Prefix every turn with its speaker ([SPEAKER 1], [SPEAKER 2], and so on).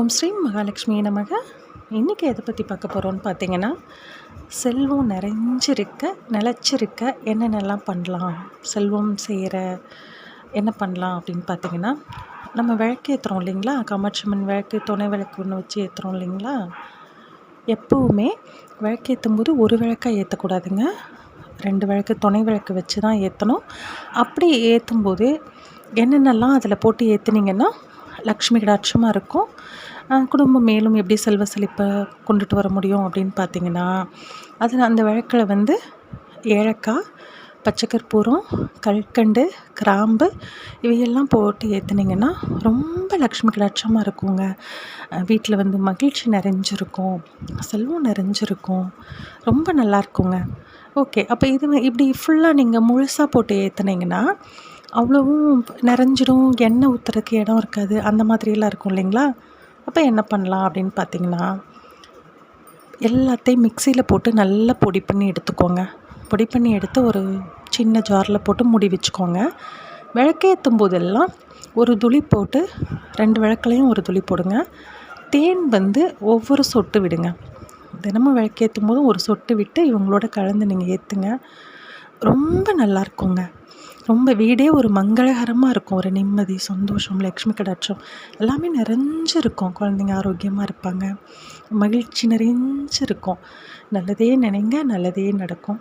[SPEAKER 1] ஓம் ஸ்ரீ மகாலட்சுமி நமக. இன்றைக்கி எதை பற்றி பார்க்க போகிறோன்னு பார்த்தீங்கன்னா, செல்வம் நிறைஞ்சிருக்க நிலச்சிருக்க என்னென்னலாம் பண்ணலாம், செல்வம் சேர என்ன பண்ணலாம் அப்படின்னு பார்த்தீங்கன்னா, நம்ம விளக்கு ஏற்றுறோம் இல்லைங்களா, காமாட்சியம்மன் விளக்கு, துணை விளக்கு ஒன்று வச்சு ஏற்றுறோம் இல்லைங்களா. எப்போவுமே விளக்கேற்றும் போது ஒரு விளக்காக ஏற்றக்கூடாதுங்க, 2 விளக்கு துணை விளக்கு வச்சு தான் ஏற்றணும். அப்படி ஏற்றும்போது என்னென்னலாம் அதில் போட்டு ஏற்றுனீங்கன்னா லக்ஷ்மி கடாட்சமாக இருக்கும். குடும்பம் மேலும் எப்படி செல்வ செழிப்பை கொண்டுட்டு வர முடியும் அப்படின்னு பார்த்தீங்கன்னா, அதில் அந்த விளக்கில் வந்து ஏலக்காய், பச்சை கற்பூரம், கல்கண்டு, கிராம்பு இவையெல்லாம் போட்டு ஏற்றுனீங்கன்னா ரொம்ப லக்ஷ்மி கடாட்சமாக இருக்குங்க. வீட்டில் வந்து மகிழ்ச்சி நிறைஞ்சிருக்கும், செல்வம் நிறைஞ்சிருக்கும், ரொம்ப நல்லாயிருக்குங்க. ஓகே, அப்போ இப்படி ஃபுல்லாக நீங்கள் முழுசாக போட்டு ஏற்றுனீங்கன்னா அவ்வளவும் நிறைஞ்சிடும், எண்ணெய் ஊற்றுறதுக்கு இடம் இருக்காது, அந்த மாதிரியெல்லாம் இருக்கும் இல்லைங்களா. அப்போ என்ன பண்ணலாம் அப்படின்னு பார்த்தீங்கன்னா, எல்லாத்தையும் மிக்சியில் போட்டு நல்லா பொடி பண்ணி எடுத்துக்கோங்க. பொடி பண்ணி எடுத்து ஒரு சின்ன ஜாரில் போட்டு மூடி வச்சுக்கோங்க. விளக்கேற்றும் போதெல்லாம் ஒரு துளி போட்டு 2 விளக்குலையும் ஒரு துளி போடுங்க. தேன் வந்து ஒவ்வொரு சொட்டு விடுங்க. தினமும் விளக்கேற்றும் போதும் ஒரு சொட்டு விட்டு இவங்களோட கலந்து நீங்கள் ஏற்றுங்க. ரொம்ப நல்லாயிருக்குங்க. ரொம்ப வீடே ஒரு மங்களகரமாக இருக்கும். ஒரு நிம்மதி, சந்தோஷம், லக்ஷ்மி கடாட்சம் எல்லாமே நிறைஞ்சிருக்கும். குழந்தைங்க ஆரோக்கியமாக இருப்பாங்க, மகிழ்ச்சி நிறைஞ்சிருக்கும். நல்லதே நினைங்க, நல்லதே நடக்கும்.